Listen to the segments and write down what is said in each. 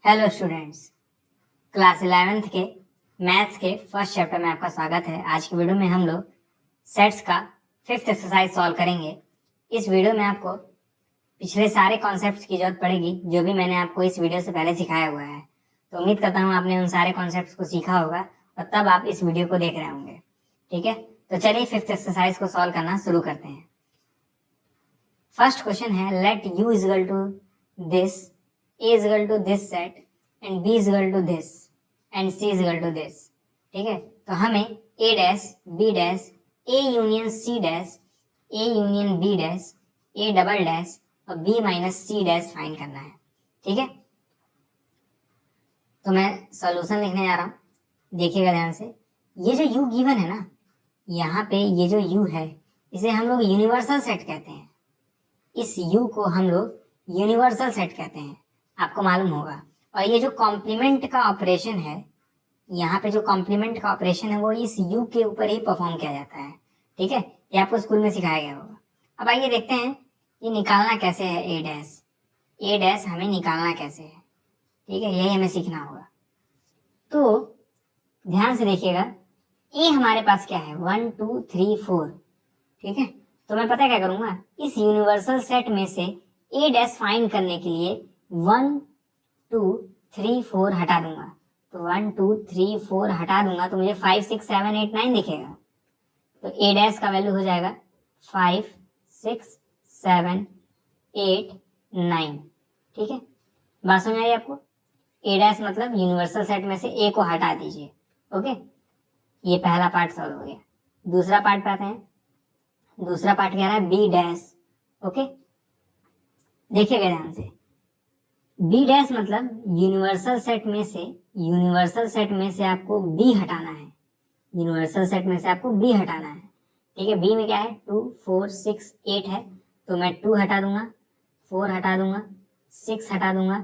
Hello students, class 11th के maths के first chapter में आपका स्वागत है। आज की वीडियो में हम लोग सेट्स का 5th एक्सरसाइज सॉल्व करेंगे। इस वीडियो में आपको पिछले सारे कॉन्सेप्ट्स की जरूरत पड़ेगी जो भी मैंने आपको इस वीडियो से पहले सिखाया हुआ है। तो उम्मीद करता हूँ आपने उन सारे कॉन्सेप्ट्स को सीखा होगा और तब आप इस वीडियो को देख रहे होंगे। ठीक है, तो चलिए 5th एक्सरसाइज को सॉल्व करना शुरू करते हैं। फर्स्ट क्वेश्चन है, let u is equal to this, a is equal to this set and b is equal to this and c is equal to this। ठीक है, तो हमें a dash b dash a union c dash a union b dash a double dash और b minus c dash find करना है। ठीक है, तो मैं सॉल्यूशन लिखने जा रहा हूँ, देखिएगा ध्यान से। ये जो u गिवन है ना, यहाँ पे ये जो u है इसे हम लोग यूनिवर्सल सेट कहते हैं। इस u को हम लोग यूनिवर्सल सेट कहते हैं, आपको मालूम होगा। और ये जो कॉम्प्लीमेंट का ऑपरेशन है, यहाँ पे जो कॉम्प्लीमेंट का ऑपरेशन है वो इस u के ऊपर ही परफॉर्म किया जाता है। ठीक है, ये आपको स्कूल में सिखाया गया होगा। अब आइए देखते हैं ये निकालना कैसे है। ए डैश हमें निकालना कैसे है, ठीक है, यही हमें सीखना होगा। तो ध्यान से देखिएगा, ए हमारे पास क्या है, 1 2 3 4। ठीक है, तो मैं पता क्या करूंगा, इस यूनिवर्सल सेट में से ए डैश फाइंड करने के लिए 1 2 3 4 हटा दूंगा। तो 1 2 3 4 हटा दूंगा तो मुझे 5 6 7 8 9 दिखेगा। तो ए डैश का वैल्यू हो जाएगा 5 6 7 8 9। ठीक है, बात समझ आई आपको। ए डैश मतलब यूनिवर्सल सेट में से ए को हटा दीजिए। ओके, ये पहला पार्ट सॉल्व हो गया। दूसरा पार्ट पे आते हैं। दूसरा पार्ट कह रहा है बी डैश। ओके, देखिएगा ध्यान से, बी डैश मतलब यूनिवर्सल सेट में से आपको बी हटाना है। यूनिवर्सल सेट में से आपको बी हटाना है। ठीक है, बी में क्या है, 2 4 6 8 है, तो मैं 2 हटा दूंगा, 4 हटा दूंगा, 6 हटा दूंगा,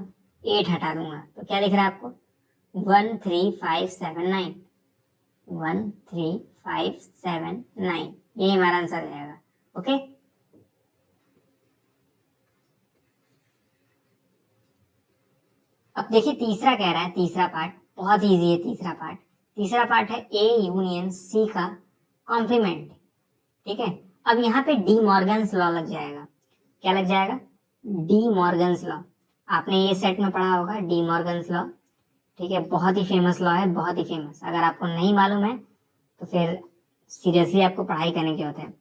8 हटा दूंगा। तो क्या दिख रहा है आपको, 1 3 5 7 9। 1 3 5 7 9, यही हमारा आंसर हो जाएगा। ओके, अब देखिए तीसरा कह रहा है, तीसरा पार्ट बहुत इजी है। तीसरा पार्ट है ए यूनियन सी का कॉम्प्लीमेंट। ठीक है, अब यहाँ पे डी मॉर्गन्स लॉ लग जाएगा। क्या लग जाएगा, डी मॉर्गन्स लॉ। आपने ये सेट में पढ़ा होगा डी मॉर्गन्स लॉ। ठीक है, बहुत ही फेमस लॉ है, बहुत ही फेमस। अगर आपको नहीं मालूम है तो फिर सीरियसली आपको पढ़ाई करने की जरूरत है।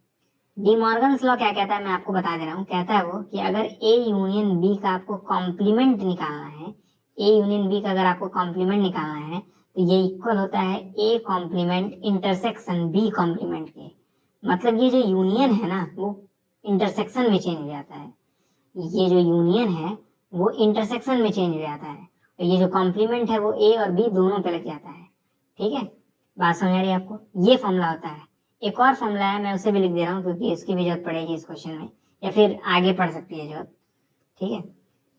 डी मॉर्गन्स लॉ क्या कहता है, मैं आपको बता दे रहा हूँ। कहता है वो कि अगर ए यूनियन बी का आपको कॉम्प्लीमेंट निकालना है, ए यूनियन बी का अगर आपको कॉम्प्लीमेंट निकालना है तो ये इक्वल होता है A complement intersection B complement के। मतलब ये जो यूनियन है ना वो इंटरसेक्शन में चेंज हो जाता है। ये जो यूनियन है वो इंटरसेक्शन में चेंज हो जाता है और ये जो कॉम्प्लीमेंट है वो ए और बी दोनों पे लग जाता है। ठीक है, बात समझ आ रही है आपको। ये फॉर्मूला होता है। एक और फॉर्मूला है, मैं उसे भी लिख दे रहा हूँ क्योंकि इसकी भी जरूरत पड़ेगी इस क्वेश्चन में, या फिर आगे पढ़ सकती है जरूरत। ठीक है,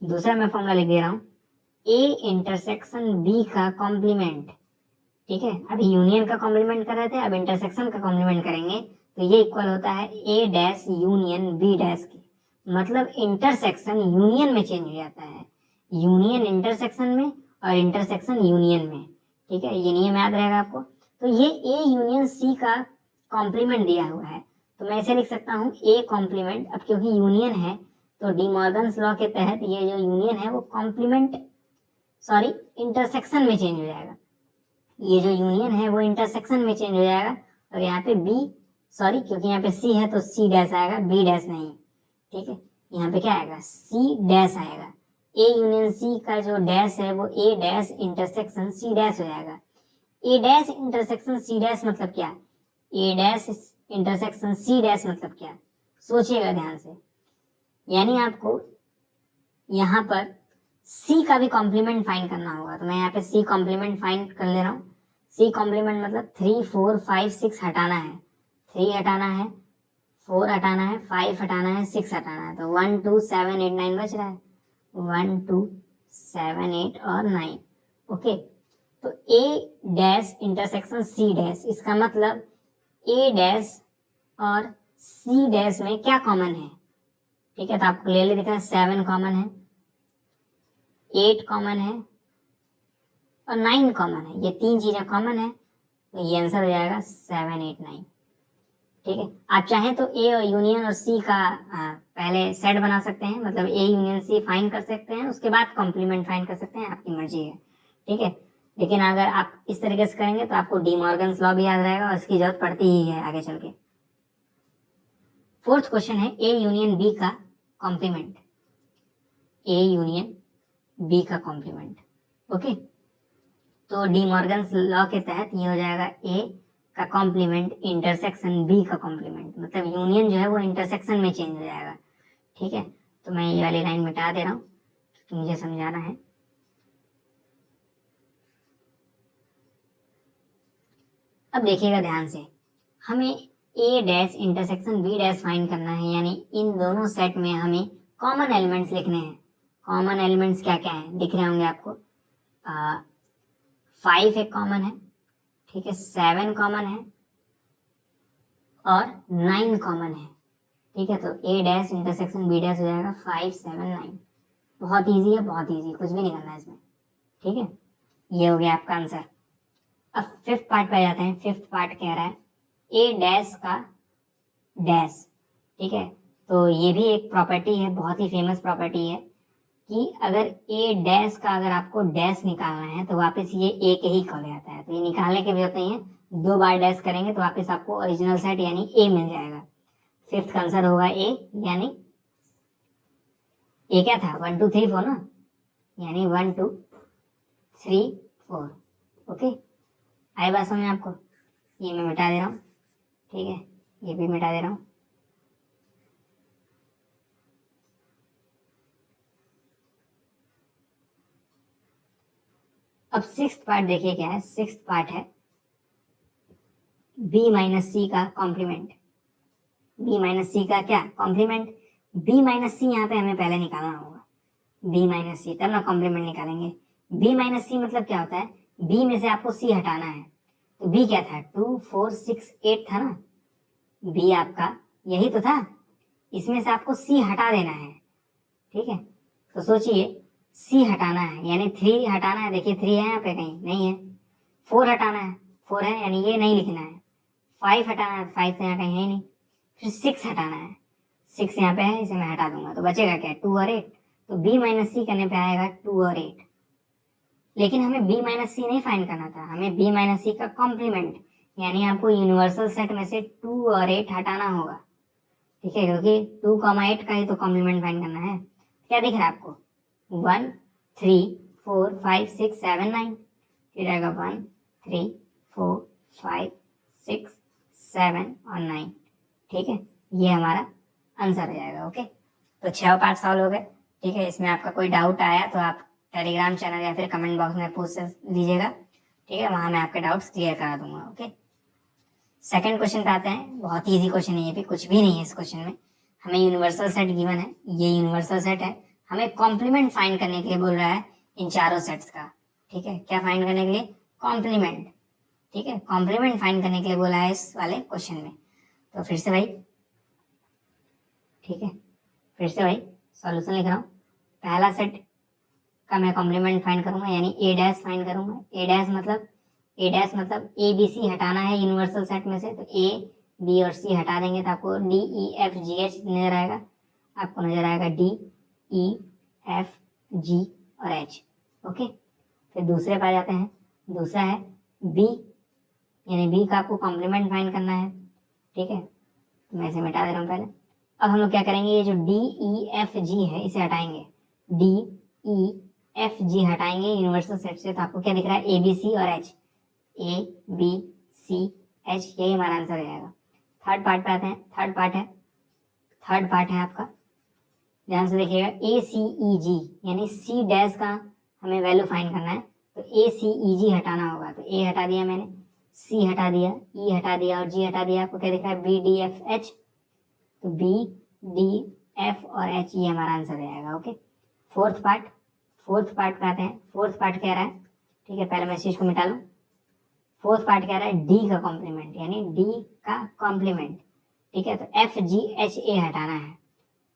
दूसरा मैं फॉर्मूला लिख दे रहा हूँ, ए इंटरसेक्शन बी का कॉम्प्लीमेंट। ठीक है, अभी यूनियन का कॉम्प्लीमेंट कर रहे थे, अब इंटरसेक्शन का कॉम्प्लीमेंट करेंगे तो ये इक्वल होता है ए डैश यूनियन बी डैश के। मतलब इंटरसेक्शन यूनियन में चेंज हो जाता है, यूनियन इंटरसेक्शन में और इंटरसेक्शन यूनियन में। ठीक है, ये नियम याद रहेगा आपको। तो ये ए यूनियन सी का कॉम्प्लीमेंट दिया हुआ है तो मैं इसे लिख सकता हूँ ए कॉम्प्लीमेंट। अब क्योंकि यूनियन है तो डी मॉर्गन्स लॉ के तहत ये जो यूनियन है वो इंटरसेक्शन में चेंज हो जाएगा। ये जो यूनियन है वो इंटरसेक्शन में चेंज हो जाएगा और यहाँ पे क्योंकि यहाँ पे सी है तो सी डैश आएगा, बी डैश नहीं। ठीक है, यहाँ पे क्या आएगा, सी डैश आएगा। ए यूनियन सी का जो डैश है वो ए डैश इंटरसेक्शन सी डैश हो जाएगा। ए डैश इंटरसेक्शन सी डैश मतलब क्या, ए डैश इंटरसेक्शन सी डैश मतलब क्या, सोचिएगा ध्यान से। यानी आपको यहाँ पर सी का भी कॉम्प्लीमेंट फाइंड करना होगा। तो मैं यहाँ पे सी कॉम्प्लीमेंट फाइंड कर ले रहा हूँ। सी कॉम्प्लीमेंट मतलब 3 4 5 6 हटाना है, 3 हटाना है, 4 हटाना है, 5 हटाना है, 6 हटाना है। तो 1 2 7 8 9 बच रहा है, 1 2 7 8 और 9। ओके, तो ए डैश इंटरसेक्शन सी डैश, इसका मतलब ए डैश और सी डैश में क्या कॉमन है। ठीक है, तो आपको क्लियरली दिख रहा है 7 कॉमन है, 8 कॉमन है और 9 कॉमन है, ये 3 चीजें कॉमन है, तो ये आंसर हो जाएगा 7 8 9। ठीक है, आप चाहें तो ए और यूनियन और सी का पहले सेट बना सकते हैं, मतलब ए यूनियन सी फाइंड कर सकते हैं, उसके बाद कॉम्प्लीमेंट फाइंड कर सकते हैं, आपकी मर्जी है। ठीक है, लेकिन अगर आप इस तरीके से करेंगे तो आपको डी मॉर्गन्स लॉ भी याद रहेगा और इसकी जरूरत पड़ती ही है आगे चल के। फोर्थ क्वेश्चन है ए यूनियन बी का कॉम्प्लीमेंट, ए यूनियन बी का कॉम्प्लीमेंट। ओके, तो डी मॉर्गन्स लॉ के तहत ये हो जाएगा ए का कॉम्प्लीमेंट इंटरसेक्शन बी का कॉम्प्लीमेंट, मतलब यूनियन जो है वो इंटरसेक्शन में चेंज हो जाएगा। ठीक है, तो मैं ये वाली लाइन मिटा दे रहा हूँ क्योंकि मुझे समझाना है। अब देखिएगा ध्यान से, हमें A dash intersection B dash find करना है, यानी इन दोनों सेट में हमें कॉमन एलिमेंट्स लिखने हैं। कॉमन एलिमेंट्स क्या क्या हैं दिख रहे होंगे आपको, 5 एक कॉमन है, ठीक है, 7 कॉमन है और 9 कॉमन है। ठीक है, तो ए डैश इंटरसेक्शन बी डैश हो जाएगा 5 7 9। बहुत इजी है, बहुत इजी, कुछ भी नहीं करना है इसमें। ठीक है, ये हो गया आपका आंसर। अब फिफ्थ पार्ट पे जाते हैं। फिफ्थ पार्ट कह रहा है ए डैश का डैश। ठीक है, तो ये भी एक प्रॉपर्टी है, बहुत ही फेमस प्रॉपर्टी है कि अगर ए डैश का अगर आपको डैश निकालना है तो वापस ये ए के ही कॉल आता है, तो ये निकालने की जरूरत नहीं है, 2 बार डैश करेंगे तो वापस आपको ओरिजिनल सेट यानी ए मिल जाएगा। फिफ्थ का आंसर होगा ए, यानी ए क्या था 1 2 3 4 ना, यानी 1 2 3 4। ओके, आई बात समझ आपको? ये मैं मिटा दे रहा हूँ। ठीक है, ये भी मिटा दे रहा हूँ। अब सिक्स्थ पार्ट देखिए क्या है। सिक्स्थ पार्ट है बी माइनस सी का कॉम्प्लीमेंट। बी माइनस सी का क्या कॉम्प्लीमेंट? बी माइनस सी यहाँ पे हमें पहले निकालना होगा, बी माइनस सी, तब ना कॉम्प्लीमेंट निकालेंगे। बी माइनस सी मतलब क्या होता है, बी में से आपको सी हटाना है, तो बी क्या था 2 4 6 8 था ना, बी आपका यही तो था, इसमें से आपको सी हटा देना है। ठीक है, तो सोचिए सी हटाना है यानी 3 हटाना है, देखिए 3 है यहाँ पे, कहीं नहीं है। 4 हटाना है, 4 है यानी ये नहीं लिखना है। 5 हटाना है, 5 तो यहाँ कहीं है नहीं। फिर 6 हटाना है, 6 यहाँ पे है, इसे मैं हटा दूंगा, तो बचेगा क्या 2 और 8, तो बी माइनस सी करने पे आएगा 2 और 8। लेकिन हमें बी माइनस सी नहीं फाइंड करना था, हमें बी माइनस सी का कॉम्प्लीमेंट, यानी आपको यूनिवर्सल सेट में से 2 और 8 हटाना होगा। ठीक है, क्योंकि 2, 8 का ही तो कॉम्प्लीमेंट फाइंड करना है। क्या दिख रहा है आपको 1 3 4 5 6 7 9, फिर आएगा 1 3 4 5 6 7 और 9। ठीक है, ये हमारा आंसर हो जाएगा। ओके, तो 6 पार्ट सॉल्व हो गए। ठीक है, इसमें आपका कोई डाउट आया तो आप टेलीग्राम चैनल या फिर कमेंट बॉक्स में पूछ लीजिएगा। ठीक है, वहां मैं आपके डाउट्स क्लियर करा दूंगा। ओके, सेकंड क्वेश्चन पे आते हैं। बहुत ईजी क्वेश्चन है, ये भी कुछ भी नहीं है इस क्वेश्चन में। हमें यूनिवर्सल सेट गिवन है, ये यूनिवर्सल सेट है, हमें कॉम्प्लीमेंट फाइंड करने के लिए बोल रहा है इन चारों सेट्स का। ठीक है, क्या फाइंड करने के लिए? कॉम्प्लीमेंट। ठीक है, कॉम्प्लीमेंट फाइंड करने के लिए बोला है इस वाले क्वेश्चन में। तो फिर से भाई, ठीक है, फिर से भाई सॉल्यूशन लिख रहा हूँ। पहला सेट का मैं कॉम्प्लीमेंट फाइंड करूंगा, यानी ए डैश फाइंड करूंगा। ए डैश मतलब ए बी सी हटाना है यूनिवर्सल सेट में से, तो ए बी और सी हटा देंगे तो आपको D E F G H नजर आएगा, आपको नजर आएगा डी ई एफ जी और एच। ओके, फिर दूसरे पे आ जाते हैं। दूसरा है बी, यानी बी का आपको कॉम्प्लीमेंट फाइंड करना है। ठीक है, तो मैं इसे मिटा दे रहा हूँ पहले। अब हम लोग क्या करेंगे, ये जो डी ई एफ जी है इसे हटाएंगे, डी ई एफ जी हटाएंगे यूनिवर्सल सेट से, तो आपको क्या दिख रहा है ए बी सी और H, A B C H, यही हमारा आंसर हो जाएगा। थर्ड पार्ट पे आते हैं। थर्ड पार्ट है आपका, ध्यान से देखिएगा, ए सी ई जी, यानी सी डैश का हमें वैल्यू फाइंड करना है, तो ए सी ई जी हटाना होगा, तो ए हटा दिया मैंने, सी हटा दिया, ई हटा दिया और जी हटा दिया, आपको क्या दिख रहा है बी डी एफ एच, तो बी डी एफ और एच, ये हमारा आंसर हो जाएगा। ओके, फोर्थ पार्ट पे आते हैं। फोर्थ पार्ट कह रहा है, ठीक है, पहले मैं इस चीज को मिटा लूं। फोर्थ पार्ट कह रहा है डी का कॉम्प्लीमेंट, यानी डी का कॉम्प्लीमेंट। ठीक है, तो एफ जी एच ए हटाना है,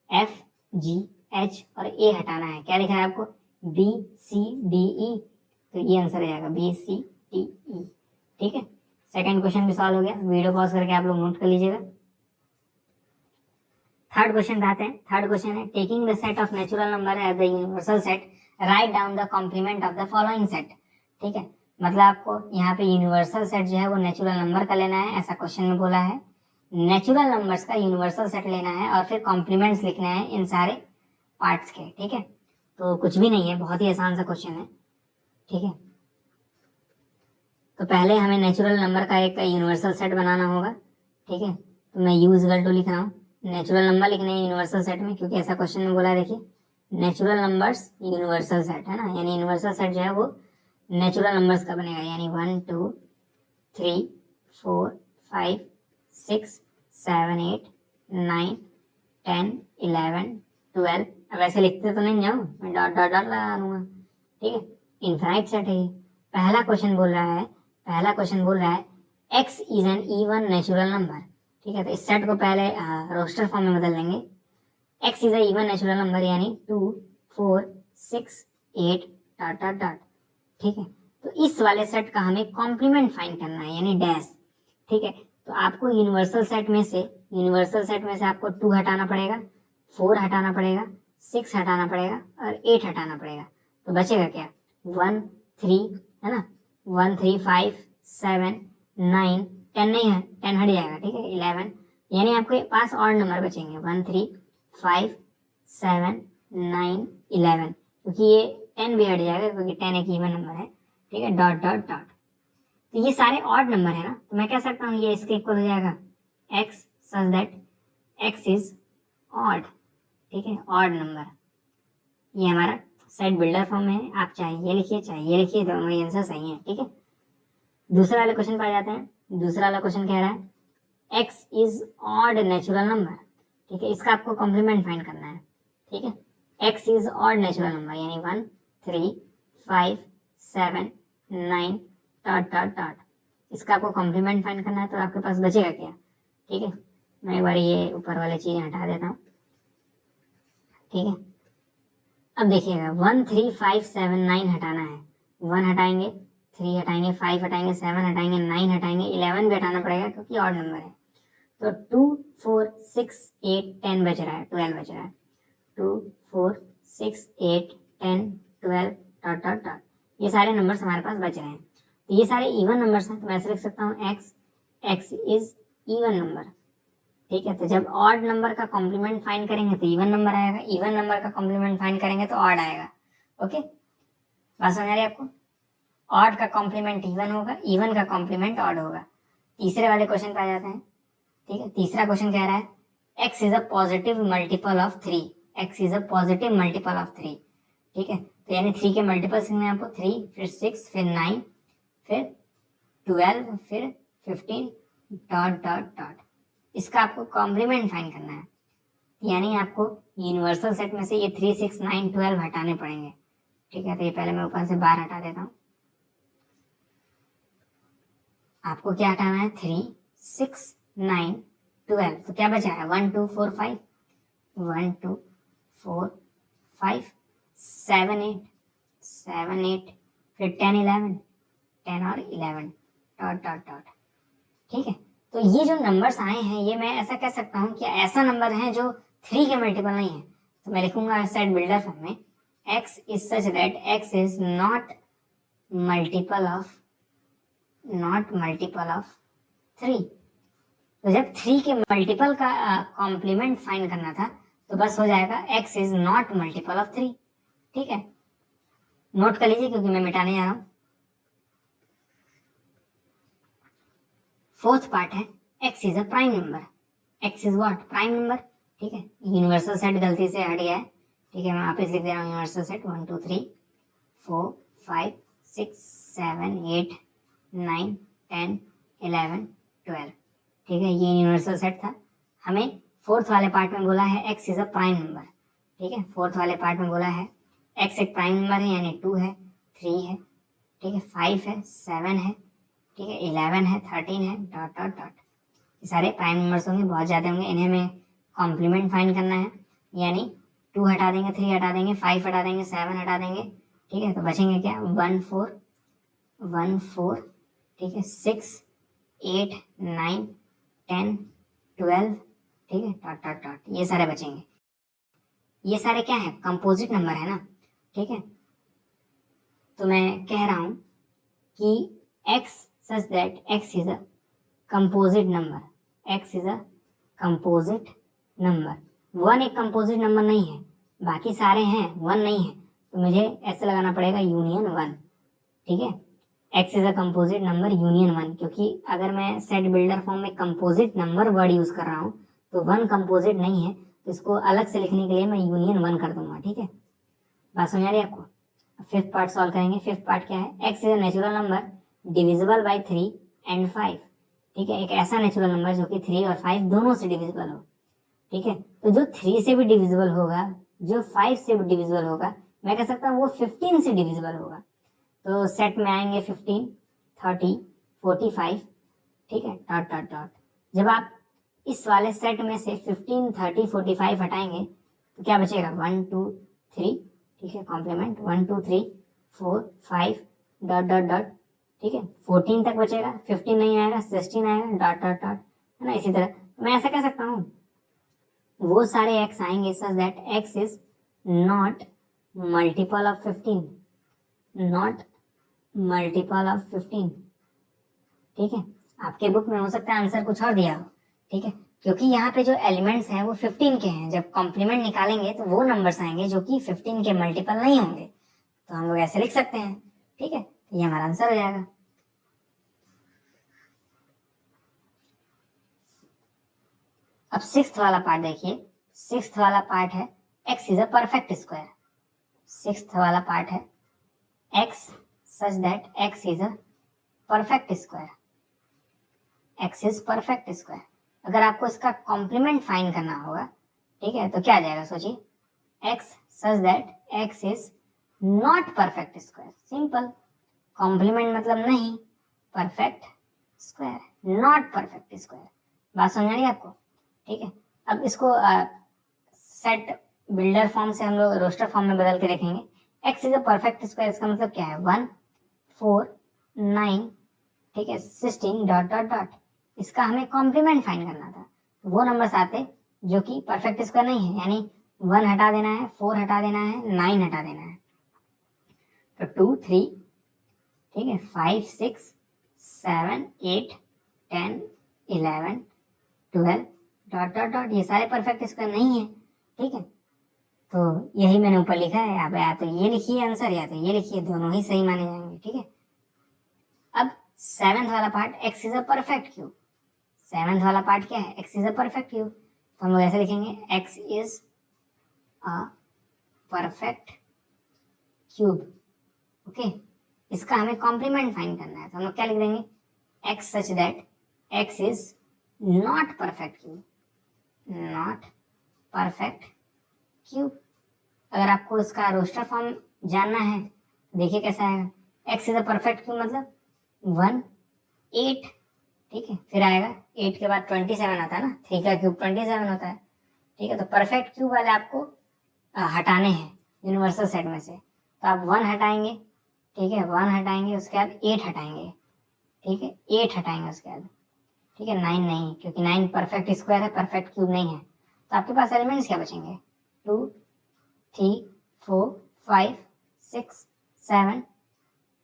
एफ जी एच और ए हटाना है। क्या लिखा है आपको बी सी डी ई, तो ये आंसर हो जाएगा BCDE। ठीक है, सेकंड क्वेश्चन भी सॉल्व हो गया। वीडियो पॉज करके आप लोग नोट कर लीजिएगा। थर्ड क्वेश्चन पे आते हैं। थर्ड क्वेश्चन है taking the set of natural number as the universal set write down the complement of the following set. ठीक है, मतलब आपको यहाँ पे यूनिवर्सल सेट जो है वो नेचुरल नंबर का लेना है, ऐसा क्वेश्चन में बोला है। नेचुरल नंबर्स का यूनिवर्सल सेट लेना है और फिर कॉम्प्लीमेंट्स लिखने हैं इन सारे पार्ट्स के। ठीक है, तो कुछ भी नहीं है, बहुत ही आसान सा क्वेश्चन है। ठीक है, तो पहले हमें नेचुरल नंबर का एक यूनिवर्सल सेट बनाना होगा। ठीक है, तो मैं U इक्वल टू लिख रहा हूँ, नेचुरल नंबर लिखने हैं यूनिवर्सल सेट में, क्योंकि ऐसा क्वेश्चन में बोला है। देखिए, नेचुरल नंबर्स यूनिवर्सल सेट है ना, यानी यूनिवर्सल सेट जो है वो नेचुरल नंबर्स का बनेगा, यानी 1 2 3 4 5 6 7 8 9 10 11 12। अब ऐसे लिखते तो नहीं जाऊँ, मैं डॉट डॉट डॉट लगा दूंगा। ठीक है, इनफाइनाइट सेट है ये। पहला क्वेश्चन बोल रहा है x is an even natural number. ठीक है, तो इस सेट को पहले रोस्टर फॉर्म में बदल देंगे। x is a even natural number यानी 2 4 6 8 डॉट डॉट डॉट। ठीक है, तो इस वाले सेट का हमें कॉम्प्लीमेंट फाइंड करना है, यानी डैश। ठीक है, तो आपको यूनिवर्सल सेट में से आपको 2 हटाना पड़ेगा, 4 हटाना पड़ेगा, 6 हटाना पड़ेगा और 8 हटाना पड़ेगा। तो बचेगा क्या, 1 3 है ना, 1 3 5 7 9 10 नहीं है, 10 हट जाएगा। ठीक है, 11, यानी आपके पास और नंबर बचेंगे 1 3 5 7 9 11, क्योंकि ये 10 भी हट जाएगा क्योंकि 10 एक इवन नंबर है। ठीक है, डॉट डॉट डॉट। तो ये सारे ऑड नंबर है ना, तो मैं कह सकता हूँ ये इसके इक्वल हो जाएगा x such that x is odd. ठीक है, ऑड नंबर। ये हमारा सेट बिल्डर फॉर्म में है, आप चाहे ये लिखिए चाहे ये लिखिए, दोनों ही आंसर सही है। ठीक है, दूसरा वाले क्वेश्चन पर आ जाते हैं। दूसरा वाला क्वेश्चन कह रहा है x is odd natural number. ठीक है, इसका आपको कॉम्प्लीमेंट फाइंड करना है। ठीक है, x is odd natural number यानी 1 3 5 7 9 डॉट डॉट डॉट। इसका आपको कॉम्प्लीमेंट फाइंड करना है, तो आपके पास बचेगा क्या। ठीक है, मैं एक बार ये ऊपर वाली चीजें हटा देता हूँ। ठीक है, अब देखिएगा 1 3 5 7 9 हटाना है, 1 हटाएंगे, 3 हटाएंगे, 5 हटाएंगे, 7 हटाएंगे, 9 हटाएंगे, 11 भी हटाना पड़ेगा क्योंकि ऑड नंबर है। तो 2 4 6 8 10 बच रहा है, 12 बच रहा है। 2 4 6 8 10 12 डॉट डॉट डॉट। ये सारे नंबर्स हमारे पास बच रहे हैं, तो ये सारे इवन नंबर्स हैं, तो मैं ऐसे लिख सकता हूँ x इज इवन नंबर। ठीक है, तो जब ऑड नंबर का कॉम्प्लीमेंट फाइंड करेंगे तो इवन नंबर आएगा, इवन नंबर का कॉम्प्लीमेंट फाइंड करेंगे तो ऑड आएगा। ओके, बात समझ आ रही है आपको। ऑड का कॉम्प्लीमेंट इवन होगा, इवन का कॉम्प्लीमेंट ऑड होगा। तीसरे वाले क्वेश्चन पे आ जाते हैं। ठीक है, तीसरा क्वेश्चन कह रहा है x is a positive multiple of 3। x is a positive multiple of 3। ठीक है, तो यानी 3 के मल्टीपल्स लिखने हैं आपको, 3 फिर 6 फिर 9 फिर 12 फिर 15 डॉट डॉट डॉट। इसका आपको कॉम्प्लीमेंट फाइंड करना है, यानी आपको यूनिवर्सल सेट में से ये 3 6 9 12 हटाने पड़ेंगे। ठीक है, तो ये पहले मैं ऊपर से बाहर हटा देता हूँ। आपको क्या हटाना है, 3 6 9 12, तो क्या बचा है 1 2 4 5 1 2 4 5 7 8 फिर 10 11 10 और 11 डॉट डॉट डॉट। ठीक है, तो ये जो नंबर्स आए हैं ये मैं ऐसा कह सकता हूँ कि ऐसा नंबर है जो 3 के मल्टीपल नहीं है, तो मैं लिखूंगा सेट बिल्डर फॉर्म में x is such that x is not multiple of 3। तो जब 3 के मल्टीपल का कॉम्प्लीमेंट फाइंड करना था तो बस हो जाएगा x is not multiple of 3। ठीक है, नोट कर लीजिए क्योंकि मैं मिटाने जा रहा हूँ। फोर्थ पार्ट है x is a prime number. x is what, prime number. ठीक है, यूनिवर्सल सेट गलती से हट गया है। ठीक है, मैं वापस लिख दे रहा हूँ यूनिवर्सल सेट 1 2 3 4 5 6 7 8 9 10 11 12। ठीक है, ये यूनिवर्सल सेट था। हमें फोर्थ वाले पार्ट में बोला है x is a prime number. ठीक है, फोर्थ वाले पार्ट में बोला है x एक प्राइम नंबर है, यानी 2 है 3 है, ठीक है 5 है 7 है, ठीक है 11 है 13 है डॉट डॉट डॉट। ये सारे प्राइम नंबर्स होंगे, बहुत ज़्यादा होंगे, इन्हें हमें कॉम्प्लीमेंट फाइंड करना है, यानी 2 हटा देंगे, 3 हटा देंगे, 5 हटा देंगे, 7 हटा देंगे, ठीक है, तो बचेंगे क्या 1 4 1 4, ठीक है 6 8 9 10 12, ठीक है डॉट डॉट डॉट, ये सारे बचेंगे। ये सारे क्या है, कंपोजिट नंबर है ना, ठीक है। तो मैं कह रहा हूं कि x such that x is a composite number, x is a composite number, 1 एक कंपोजिट नंबर नहीं है, बाकी सारे हैं 1 नहीं है, तो मुझे ऐसे लगाना पड़ेगा यूनियन 1, ठीक है। x is a composite number union 1, क्योंकि अगर मैं सेट बिल्डर फॉर्म में कंपोजिट नंबर वर्ड यूज कर रहा हूँ तो 1 कंपोजिट नहीं है, तो इसको अलग से लिखने के लिए मैं यूनियन 1 कर दूंगा, ठीक है। बात समझ आ रही है आपको। फिफ्थ पार्ट सॉल्व करेंगे। फिफ्थ पार्ट क्या है, x is a natural number divisible by 3 and 5, ठीक है। एक ऐसा नेचुरल नंबर जो कि 3 और 5 दोनों से डिविजिबल हो, ठीक है। तो जो 3 से भी डिविजिबल होगा, जो 5 से भी डिविजिबल होगा, मैं कह सकता हूँ वो 15 से डिविजिबल होगा। तो सेट में आएंगे 15 30 45, ठीक है डॉट डॉट डॉट। जब आप इस वाले सेट में से 15 30 45 हटाएंगे तो क्या बचेगा 1 2 3, ठीक है कॉम्प्लीमेंट 1 2 3 4 5 डॉट डॉट डॉट, ठीक है 14 तक बचेगा, 15 नहीं आएगा, 16 आएगा डॉट डॉट डॉट, है ना। इसी तरह मैं ऐसा कह सकता हूँ वो सारे x आएंगे सच that x is not multiple of 15, not multiple of 15, ठीक है। आपके बुक में हो सकता है आंसर कुछ और दिया हो, ठीक है, क्योंकि यहाँ पे जो एलिमेंट्स हैं वो 15 के हैं। जब कॉम्प्लीमेंट निकालेंगे तो वो नंबर्स आएंगे जो कि 15 के मल्टीपल नहीं होंगे, तो हम लोग ऐसे लिख सकते हैं, ठीक है। तो ये हमारा आंसर हो जाएगा। अब सिक्स्थ वाला पार्ट देखिए। सिक्स्थ वाला पार्ट है x is a perfect square. Sixth वाला पार्ट है x such that x is a perfect square, x is perfect square. अगर आपको इसका कॉम्प्लीमेंट फाइंड करना होगा, ठीक है, तो क्या आ जाएगा सोचिए, x such that x is not perfect square. Simple, complement मतलब नहीं, perfect square, not perfect square. बात समझ आ रही है आपको, ठीक है। अब इसको सेट बिल्डर फॉर्म से हम लोग रोस्टर फॉर्म में बदल के देखेंगे। x is a perfect square, इसका मतलब क्या है 1 4 9, ठीक है 16 डॉट डॉट डॉट। इसका हमें कॉम्प्लीमेंट फाइंड करना था, तो वो नंबर्स आते जो कि परफेक्ट स्क्वायर नहीं है, यानी 1 हटा देना है, 4 हटा देना है, 9 हटा देना है। तो 2 3, ठीक है 5 6 7 8 10 11 12 डॉट डॉट डॉट, ये सारे परफेक्ट स्क्वायर नहीं है, ठीक है। तो यही मैंने ऊपर लिखा है, आप या तो ये लिखिए आंसर या तो ये लिखिए, दोनों ही सही माने जाएंगे, ठीक है। अब सेवेंथ वाला part x is a perfect cube. Seventh वाला पार्ट क्या है, x is a perfect cube, तो हम लोग ऐसे लिखेंगे x is a perfect cube, okay. इसका हमें कॉम्प्लीमेंट फाइंड करना है, तो हम लोग क्या लिख देंगे, x such that x is not perfect cube, not perfect cube. अगर आपको इसका रोस्टर फॉर्म जानना है, देखिए कैसा आएगा, x is a perfect cube मतलब 1 8, ठीक है, फिर आएगा 8 के बाद 27 आता है ना, 3 का क्यूब 27 होता है, ठीक है। तो परफेक्ट क्यूब वाले आपको हटाने हैं यूनिवर्सल सेट में से, तो आप 1 हटाएंगे, ठीक है 1 हटाएंगे, उसके बाद 8 हटाएंगे, ठीक है 8 हटाएंगे उसके बाद, ठीक है 9 नहीं, क्योंकि 9 परफेक्ट स्क्वायर है, परफेक्ट क्यूब नहीं है। तो आपके पास एलिमेंट्स क्या बचेंगे, 2 3 4 5 6 7,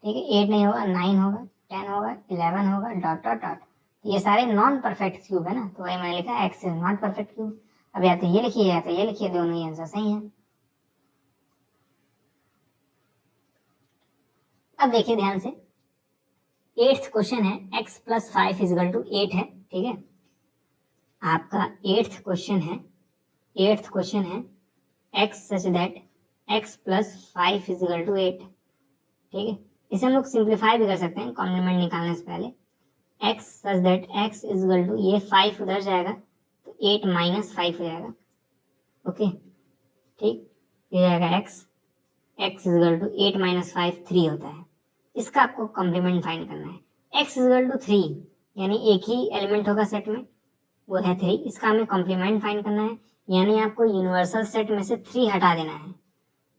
ठीक है 8 नहीं होगा, 9 होगा, 10 होगा, 11 होगा डॉट डॉट डॉट। ये सारे नॉन परफेक्ट क्यूब है ना, तो वही मैंने लिखा x is not perfect cube. अब या तो ये लिखिए या तो ये लिखिए, दोनों ही आंसर सही है। अब देखिए ध्यान से, 8th क्वेश्चन है x प्लस 5 इजकल टू 8 है, ठीक है। आपका 8th क्वेश्चन है, 8th क्वेश्चन है x such that x plus 5 is equal to 8, ठीक है। इसे हम लोग सिंप्लीफाई भी कर सकते हैं कॉम्प्लीमेंट निकालने से पहले, x such that x is equal to, ये 5 उधर जाएगा तो 8 माइनस 5 हो जाएगा, ओके, ठीक। ये जाएगा x इजकल टू 8 माइनस 5 3 होता है। इसका आपको कॉम्प्लीमेंट फाइंड करना है। x इजकल टू 3, यानी एक ही एलिमेंट होगा सेट में, वो है 3, इसका हमें कॉम्प्लीमेंट फाइंड करना है, यानी आपको यूनिवर्सल सेट में से 3 हटा देना है,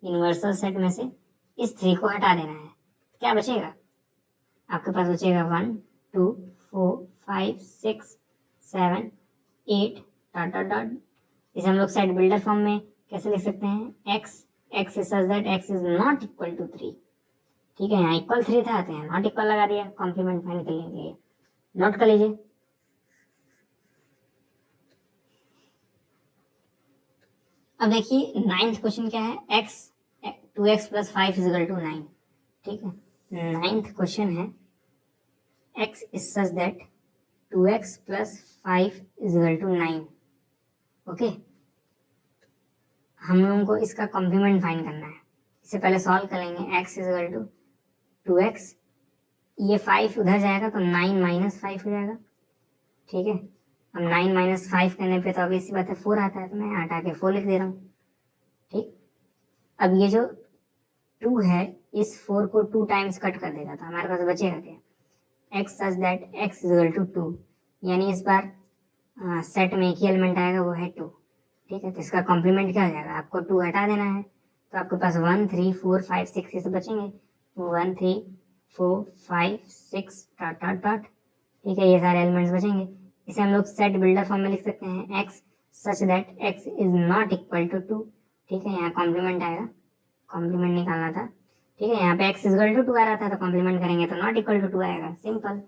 यूनिवर्सल सेट में से इस 3 को हटा देना है। क्या बचेगा? आपके पास बचेगा 1 2 4 5 6 7 8 डॉट डॉट डॉट। इसे हम लोग सेट बिल्डर फॉर्म में कैसे लिख सकते हैं? x is such that x is not equal to 3। ठीक है, यहाँ इक्वल 3 था तो यहाँ नॉट इक्वल लगा दिया कॉम्प्लीमेंट फाइंड करने के लिए। नोट कर लीजिए। अब देखिए 9th क्वेश्चन क्या है? 2x plus 5 is equal to 9। ठीक है, 9th क्वेश्चन है x is such that 2x plus 5 is equal to 9। Okay, हम लोगों को इसका कॉम्प्लीमेंट फाइंड करना है। इससे पहले सॉल्व कर लेंगे। x is equal to 2x, ये 5 उधर जाएगा तो 9 माइनस 5 हो जाएगा। ठीक है, अब 9 माइनस 5 करने पे तो अब इसी बात है 4 आता है, तो मैं हटा के 4 लिख दे रहा हूँ। ठीक, अब ये जो 2 है इस 4 को 2 टाइम्स कट कर देगा तो हमारे पास बचेगा क्या? x such that x is equal to 2, यानी इस बार सेट में एक ही एलिमेंट आएगा, वो है 2। ठीक है, तो इसका कॉम्प्लीमेंट क्या हो जाएगा? आपको 2 हटा देना है, तो आपके पास 1 3 4 5 6 ये सब बचेंगे। 1 3 4 5 6 डॉट डॉट डॉट। ठीक है, ये सारे एलिमेंट्स बचेंगे। इसे हम लोग सेट बिल्डर फॉर्म में लिख सकते हैं। x such that x is not equal to 2। ठीक है, यहाँ कॉम्प्लीमेंट आएगा, कॉम्प्लीमेंट निकालना था। ठीक है, यहाँ पे x इज इक्वल टू 2 आ रहा था तो कॉम्प्लीमेंट करेंगे तो नॉट इक्वल टू 2 आएगा, सिंपल।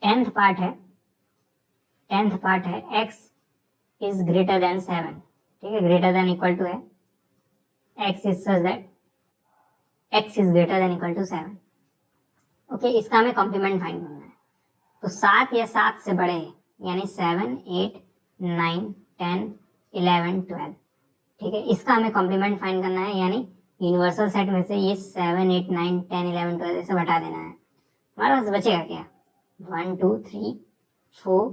टेंथ पार्ट है x इज ग्रेटर देन 7। ठीक है, ग्रेटर देन इक्वल टू है x is such that x is greater than equal to 7। Okay, इसका हमें कॉम्प्लीमेंट फाइंड करना है। तो 7 या 7 से बड़े यानी 7 8 9 10 11 12। ठीक है, इसका हमें कॉम्प्लीमेंट फाइंड करना है, यानी यूनिवर्सल सेट में से ये 7 8 9 10 11 12 सब हटा देना है। हमारे पास बचेगा क्या? 1 2 3 4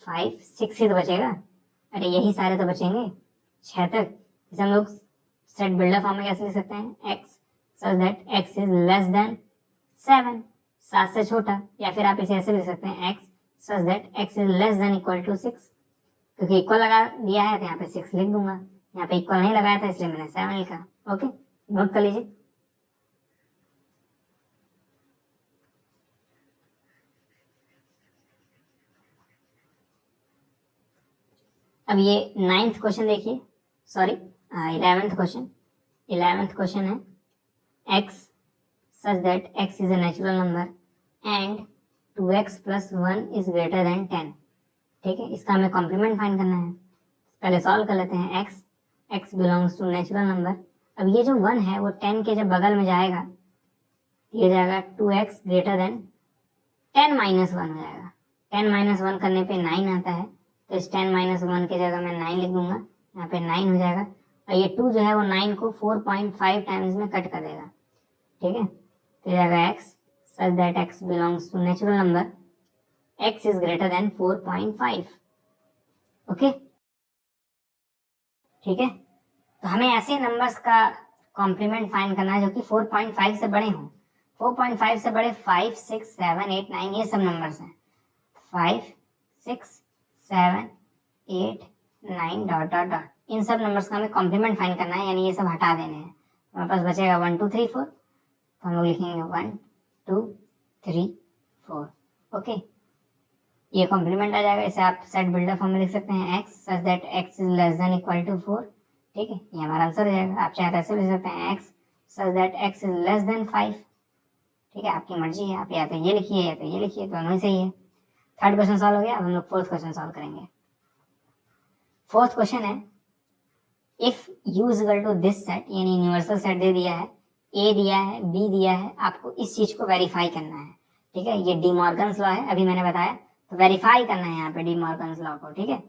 5 6 ही तो बचेगा। अरे यही सारे तो बचेंगे 6 तक। इसे हम लोग सेट बिल्डर फॉर्म में कैसे लिख सकते हैं? x such that x is less then 7, 7 से छोटा। या फिर आप इसे ऐसे लिख सकते हैं x such that x is less than equal to 6। क्योंकि इक्वल लगा दिया है तो यहाँ पे 6 लिख दूंगा, यहाँ पे इक्वल नहीं लगाया था इसलिए मैंने 7 लिखा। ओके, नोट कर लीजिए। अब ये 9th क्वेश्चन देखिए, sorry 11th question. 11th question है x such that x is a natural number and 2x plus 1 is greater than 10। ठीक है, इसका हमें कॉम्प्लीमेंट फाइंड करना है। पहले सॉल्व कर लेते हैं। x belongs to natural number. अब ये जो 1 है वो 10 के जब बगल में जाएगा ये जाएगा 2x ग्रेटर देन 10 माइनस 1 हो जाएगा। 10 माइनस 1 करने पे 9 आता है, तो इस 10 माइनस 1 की जगह मैं 9 लिख दूंगा, यहाँ पे 9 हो जाएगा। और ये 2 जो है वो 9 को 4.5 टाइम्स में कट कर देगा। ठीक है, तो जाएगा x such that x belongs to natural number, x is greater than 4.5। Okay, ठीक है, तो हमें ऐसे नंबर्स का कॉम्प्लीमेंट फाइंड करना है जो कि 4.5 से बड़े हों। 4.5 से बड़े 5 6 7 8 9 ये सब नंबर्स हैं। 5 6 7 8 9 डॉट डॉट डॉट, इन सब नंबर्स का हमें कॉम्प्लीमेंट फाइंड करना है, यानी ये सब हटा देने हैं। हमारे पास बचेगा 1 2 3 4, तो हम लोग लिखेंगे 1 2 3 4। ओके, ये कॉम्प्लीमेंट आ जाएगा। इसे आप सेट बिल्डर फॉर्म में लिख सकते हैं x such that x is less than equal to 4। ठीक है, ये हमारा आंसर हो जाएगा। आप चाहे तो ऐसे लिख सकते हैं x such that x is less then 5। ठीक है, आपकी मर्जी है, आप या तो ये लिखिए या तो ये लिखिए, दोनों ही सही है। थर्ड क्वेश्चन सॉल्व हो गया। अब हम लोग फोर्थ क्वेश्चन सॉल्व करेंगे। फोर्थ क्वेश्चन है if u is equal to this set, यानी यूनिवर्सल सेट दे दिया है, a दिया है, b दिया है, आपको इस चीज को वेरीफाई करना है। ठीक है, ये डी मॉर्गन्स लॉ है, अभी मैंने बताया, तो वेरीफाई करना है यहाँ पे डी मॉर्गन्स लॉ को। ठीक है,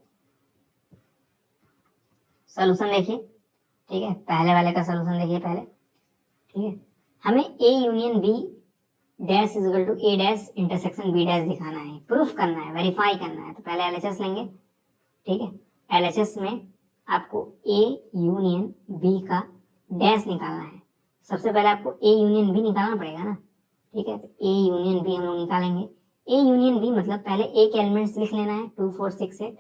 सोल्यूशन देखिए। ठीक है, पहले वाले का सोल्यूशन देखिए पहले। ठीक है, हमें a union b dash is equal to a dash intersection b dash दिखाना है, प्रूफ करना है, वेरीफाई करना है। तो पहले LHS लेंगे। ठीक है, LHS में आपको a यूनियन b का डैश निकालना है। सबसे पहले आपको a यूनियन b निकालना पड़ेगा ना। ठीक है, तो a यूनियन b हम लोग निकालेंगे। a यूनियन b मतलब पहले a के एलिमेंट्स लिख लेना है 2 4 6 8।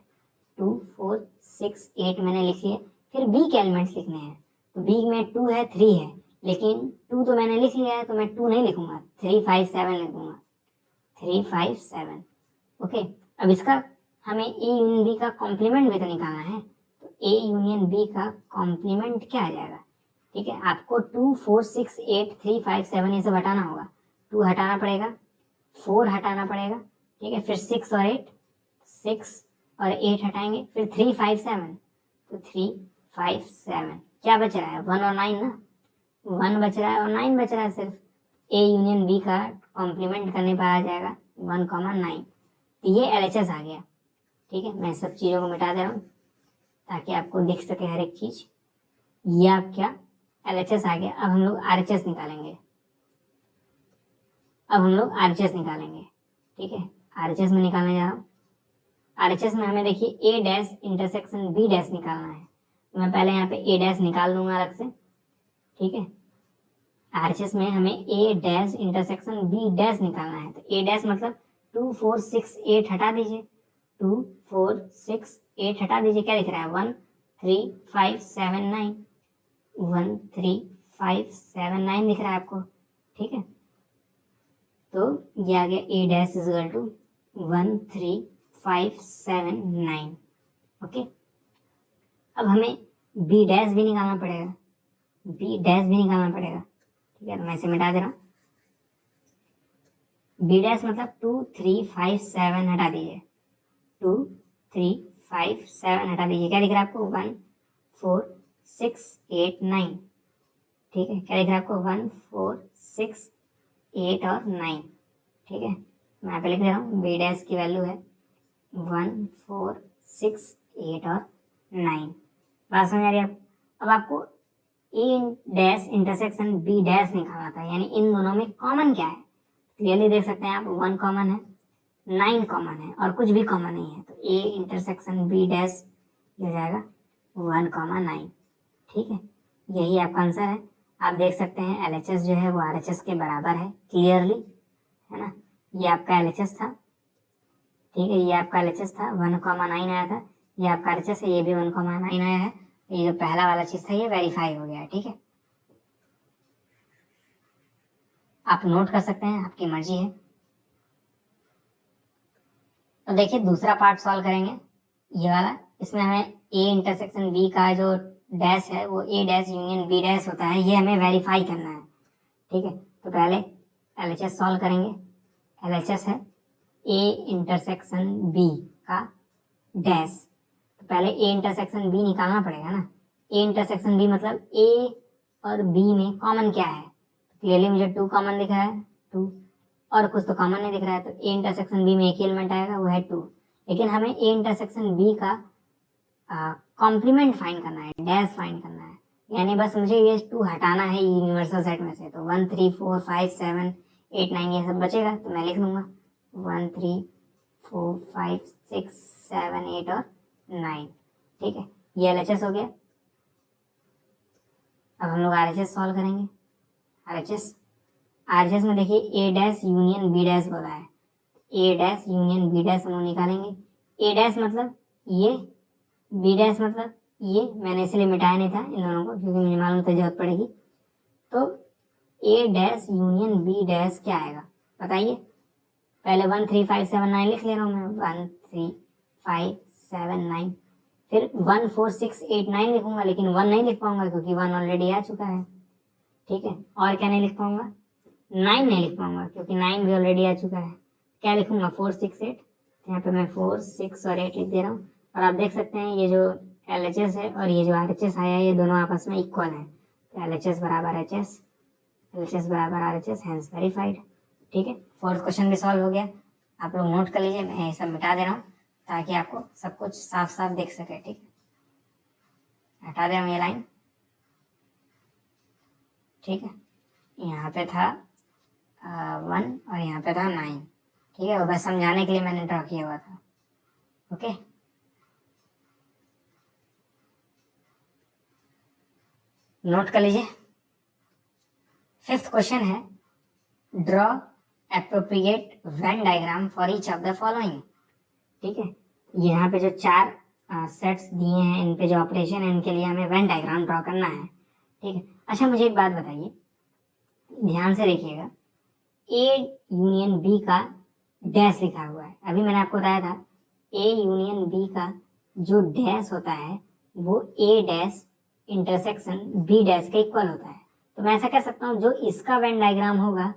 2 4 6 8 मैंने लिख लिया। फिर बी के एलिमेंट्स लिखने हैं, तो बी में 2 है 3 है, लेकिन 2 तो मैंने लिख लिया है तो मैं 2 नहीं लिखूंगा, 3 5 7 लिखूंगा, 3 5 7। ओके, अब इसका हमें ए यूनियन बी का कॉम्प्लीमेंट भी तो निकालना है, तो ए यूनियन बी का कॉम्प्लीमेंट क्या आ जाएगा? ठीक है, आपको 2 4 6 8 3 5 7 ये सब हटाना होगा, 2 हटाना पड़ेगा, 4 हटाना पड़ेगा, ठीक है, फिर 6 और 8, 6 और 8 हटाएंगे, फिर 3 5 7, तो 3 5 7 क्या बच रहा है? 1 और 9 ना, 1 बच रहा है और 9 बच रहा है सिर्फ। ए यूनियन बी का कॉम्प्लीमेंट करने पर आ जाएगा 1 9। तो ये LHS आ गया। ठीक है, मैं सब चीज़ों को मिटा दे रहा हूँ ताकि आपको दिख सके हर एक चीज। ये आप क्या LHS आ गया। अब हम लोग RHS निकालेंगे, ठीक है, RHS में निकालने जा रहा हूँ। RHS में हमें देखिए A dash intersection B dash निकालना है, तो मैं पहले यहाँ पे A डैश निकाल दूंगा अलग से। ठीक है, RHS में हमें A dash intersection B dash निकालना है, तो A डैश मतलब 2 4 6 8 हटा दीजिए, 2 4 6 8 हटा दीजिए, क्या दिख रहा है? 1 3 5 7 9, 1 3 5 7 9 दिख रहा है आपको। ठीक है, तो ये आ गया A dash is equal to 1 3 5 7 9। Okay, अब हमें B डैश भी निकालना पड़ेगा, ठीक है, तो मैं इसे मिटा दे रहा हूँ। B डैश मतलब 2 3 5 7 हटा दीजिए, 2 3 5 7 हटा दीजिए, क्या दिख रहा है आपको? 1 4 6 8 9। ठीक है, क्या दिख रहा है आपको? 1 4 6 8 और 9। ठीक है, मैं यहाँ पे लिख दे रहा हूँ B डैश की वैल्यू है 1 4 6 8 और 9। बात समझ आ रही है? अब आपको A dash intersection B dash निकालना था, यानी इन दोनों में कॉमन क्या है? क्लियरली देख सकते हैं आप, 1 कॉमन है, 9 कॉमन है और कुछ भी कॉमन नहीं है, तो A इंटरसेक्शन B डैश हो जाएगा 1 9। ठीक है, यही आपका आंसर है। आप देख सकते हैं LHS जो है वो RHS के बराबर है, क्लियरली, है ना। ये आपका LHS था, ठीक है, ये आपका LHS था, 1 9 आया था। ये आपका RHS है, ये भी 1 9 आया है। ये जो पहला वाला चीज था ये वेरीफाई हो गया है। ठीक है, आप नोट कर सकते हैं, आपकी मर्जी है। तो देखिए दूसरा पार्ट सॉल्व करेंगे, ये वाला। इसमें हमें A इंटरसेक्शन B का जो डैश है वो A dash union B dash होता है, ये हमें वेरीफाई करना है। ठीक है, तो पहले LHS सॉल्व करेंगे। LHS है A इंटरसेक्शन B का डैश, तो पहले A इंटरसेक्शन B निकालना पड़ेगा ना। A इंटरसेक्शन B मतलब A और B में कॉमन क्या है? क्लियरली मुझे 2 कॉमन दिख रहा है, 2, और कुछ तो कॉमन नहीं दिख रहा है, तो A इंटरसेक्शन B में एक ही एलिमेंट आएगा, वो है 2। लेकिन हमें A इंटरसेक्शन B का कॉम्प्लीमेंट फाइंड करना है, डैश फाइंड करना है, यानी बस मुझे ये 2 हटाना है यूनिवर्सल सेट में से। तो 1 3 4 5 7 8 9 ये सब बचेगा, तो मैं लिख लूंगा 1 3 4 5 6 7 8 और 9। ठीक है, ये LHS हो गया। अब हम लोग RHS सॉल्व करेंगे। RHS में देखिए A dash union B dash बोला है, A dash union B dash हम लोग निकालेंगे। A डैश मतलब ये, B डैश मतलब ये, मैंने इसलिए मिटाया नहीं था इन दोनों को क्योंकि मुझे मालूम था जरूरत पड़ेगी। तो A dash union B dash क्या आएगा बताइए? पहले 1 3 5 7 9 लिख ले रहा हूँ मैं, 1 3 5 7 9, फिर 1 4 6 8 9 लिखूंगा, लेकिन 1 नहीं लिख पाऊंगा क्योंकि 1 ऑलरेडी आ चुका है। ठीक है, और क्या नहीं लिख पाऊंगा? 9 नहीं लिख पाऊंगा क्योंकि 9 भी ऑलरेडी आ चुका है। क्या लिखूंगा? 4 6 8, यहाँ पे मैं 4 6 और 8 लिख दे रहा हूँ। और आप देख सकते हैं ये जो LHS है और ये जो RHS आया है ये दोनों आपस में इक्वल है, तो LHS बराबर HS, LHS बराबर RHS, हैंस वेरीफाइड। ठीक है, फोर्थ क्वेश्चन भी सॉल्व हो गया। आप लोग नोट कर लीजिए, मैं ये सब मिटा दे रहा हूँ ताकि आपको सब कुछ साफ साफ दिख सके। ठीक है, हटा दे रहा हूँ ये लाइन। ठीक है, यहाँ पे था 1 और यहाँ पे था 9। ठीक है, वो बस समझाने के लिए मैंने ड्रॉ किया हुआ था। ओके, नोट कर लीजिए। फिफ्थ क्वेश्चन है, draw appropriate Venn diagram for each of the following. ठीक है, यहाँ पे जो 4 सेट्स दिए हैं, इन पे जो ऑपरेशन है इनके लिए हमें वेन डायग्राम ड्रॉ करना है, ठीक है। अच्छा मुझे एक बात बताइए, ध्यान से देखिएगा, ए यूनियन बी का डैश लिखा हुआ है। अभी मैंने आपको बताया था ए यूनियन बी का जो डैश होता है वो ए डैश इंटरसेक्शन बी डैश के इक्वल होता है। तो मैं ऐसा कह सकता हूँ जो इसका वेन डायग्राम होगा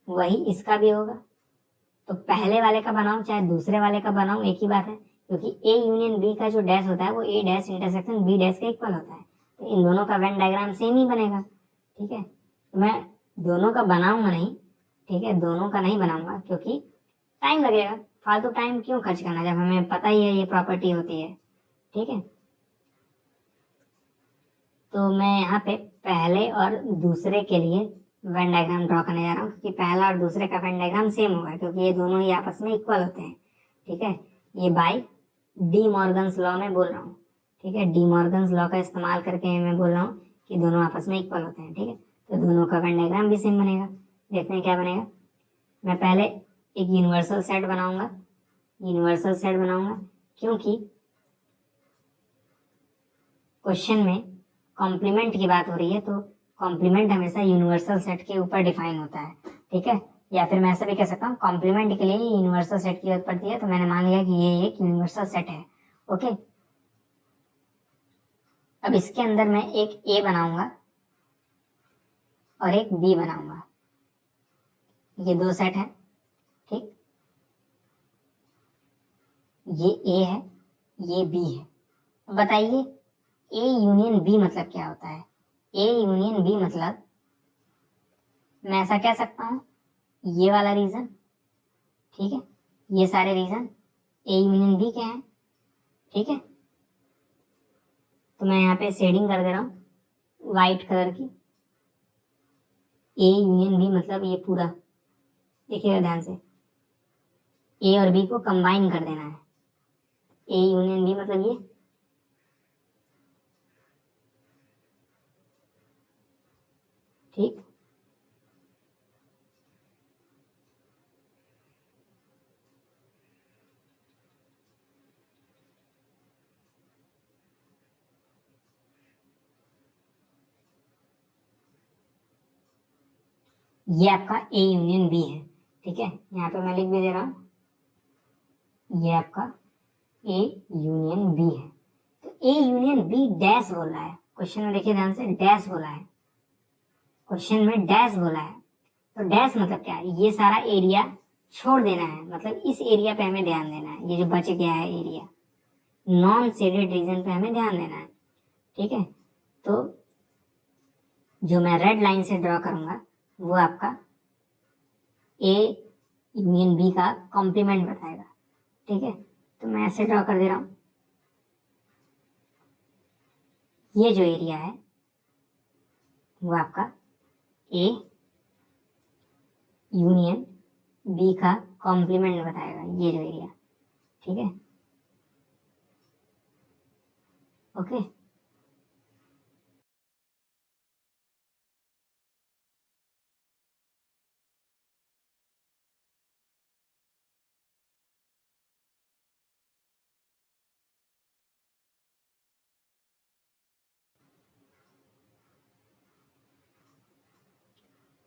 वही इसका भी होगा। तो पहले वाले का बनाऊं चाहे दूसरे वाले का बनाऊं एक ही बात है, क्योंकि ए यूनियन बी का जो डैश होता है वो ए डैश इंटरसेक्शन बी डैश के इक्वल होता है। तो इन दोनों का वेन डायग्राम सेम ही बनेगा, ठीक है। तो मैं दोनों का बनाऊंगा नहीं, ठीक है, दोनों का नहीं बनाऊंगा क्योंकि टाइम लगेगा, फालतू टाइम क्यों खर्च करना जब हमें पता ही है ये प्रॉपर्टी होती है, ठीक है। तो मैं यहाँ पे पहले और दूसरे के लिए वेन डायग्राम ड्रॉ करने जा रहा हूँ, क्योंकि पहला और दूसरे का वेन डायग्राम सेम होगा क्योंकि ये दोनों ही आपस में इक्वल होते हैं, ठीक है। ये बाय डी मॉर्गन्स लॉ में बोल रहा हूँ, ठीक है, डी मॉर्गन्स लॉ का इस्तेमाल करके मैं बोल रहा हूँ कि दोनों आपस में इक्वल होते हैं, ठीक है। तो दोनों का वेन डायग्राम भी सेम बनेगा। देखते हैं क्या बनेगा। मैं पहले एक यूनिवर्सल सेट बनाऊंगा, यूनिवर्सल सेट बनाऊंगा क्योंकि क्वेश्चन में कॉम्प्लीमेंट की बात हो रही है, तो कॉम्प्लीमेंट हमेशा यूनिवर्सल सेट के ऊपर डिफाइन होता है, ठीक है। या फिर मैं ऐसा भी कह सकता हूँ कॉम्प्लीमेंट के लिए यूनिवर्सल सेट की जरूरत पड़ती है, तो मैंने मान लिया कि ये एक यूनिवर्सल सेट है, ओके। अब इसके अंदर मैं एक ए बनाऊंगा और एक बी बनाऊंगा, ये दो सेट है, ठीक। ये ए है, ये बी है। बताइए ए यूनियन बी मतलब क्या होता है। ए यूनियन बी मतलब मैं ऐसा कह सकता हूँ ये वाला रीजन, ठीक है, ये सारे रीजन ए यूनियन बी के हैं, ठीक है। तो मैं यहाँ पे शेडिंग कर दे रहा हूँ वाइट कलर की। ए यूनियन बी मतलब ये पूरा, देखिएगा ध्यान से, ए और बी को कंबाइन कर देना है। ए यूनियन बी मतलब ये, ठीक। ये आपका ए यूनियन बी है, ठीक है। यहाँ पे मैं लिख भी दे रहा हूँ ये आपका ए यूनियन बी है। तो ए यूनियन बी डैश बोल रहा है क्वेश्चन में, देखिए ध्यान से, डैश बोला है क्वेश्चन में, डैश बोला है। तो डैश मतलब क्या है, ये सारा एरिया छोड़ देना है, मतलब इस एरिया पे हमें ध्यान देना है, ये जो बच गया है एरिया नॉन शेडेड रीजन पे हमें ध्यान देना है, ठीक है। तो जो मैं रेड लाइन से ड्रॉ करूंगा वो आपका ए यूनियन बी का कॉम्प्लीमेंट बताएगा, ठीक है। तो मैं ऐसे ड्रॉ कर दे रहा हूँ, ये जो एरिया है वो आपका ए यूनियन बी का कॉम्प्लीमेंट बताएगा, ये जो एरिया, ठीक है, ओके।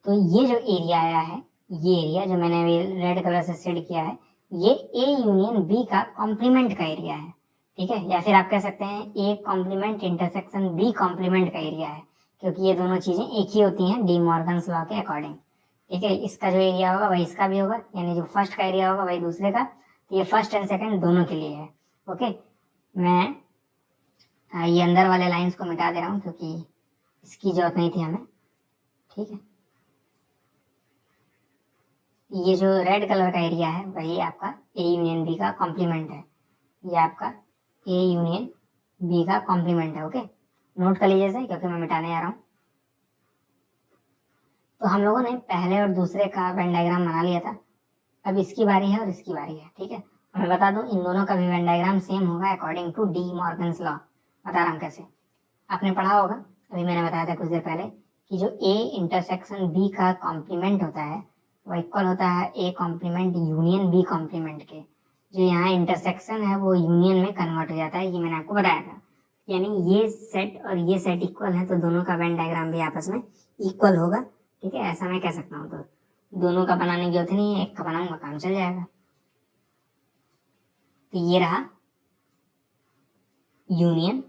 तो ये जो एरिया आया है, ये एरिया जो मैंने अभी रेड कलर से शेड किया है, ये ए यूनियन बी का कॉम्प्लीमेंट का एरिया है, ठीक है। या फिर आप कह सकते हैं A complement intersection B complement का एरिया है, क्योंकि ये दोनों चीजें एक ही होती हैं डी मॉर्गन्स लॉ के अकॉर्डिंग, ठीक है। इसका जो एरिया होगा वही इसका भी होगा, यानी जो फर्स्ट का एरिया होगा वही दूसरे का। तो ये फर्स्ट एंड सेकंड दोनों के लिए है, ओके। मैं ये अंदर वाले लाइंस को मिटा दे रहा हूँ क्योंकि इसकी जरूरत नहीं थी हमें, ठीक है। ये जो रेड कलर का एरिया है वही आपका ए यूनियन बी का कॉम्प्लीमेंट है, ये आपका ए यूनियन बी का कॉम्प्लीमेंट है, ओके। नोट कर लीजिए क्योंकि मैं मिटाने जा रहा हूँ। तो हम लोगों ने पहले और दूसरे का वेन डायग्राम बना लिया था, अब इसकी बारी है और इसकी बारी है, ठीक है। मैं बता दूं इन दोनों का भी वेन डायग्राम सेम होगा according to De Morgan's law. बता रहा हूँ कैसे, आपने पढ़ा होगा, अभी मैंने बताया था कुछ देर पहले कि जो ए इंटरसेक्शन बी का कॉम्प्लीमेंट होता है वो इक्वल होता है A complement union B complement के, जो यहाँ इंटरसेक्शन है वो यूनियन में कन्वर्ट हो जाता है, ये मैंने आपको बताया था। यानी ये सेट और ये सेट इक्वल है, तो दोनों का वेन डायग्राम भी आपस में इक्वल होगा, ठीक है, ऐसा मैं कह सकता हूँ। तो दोनों का बनाने की जरूरत नहीं है, एक का बनाऊंगा काम चल जाएगा। तो ये रहा यूनियन,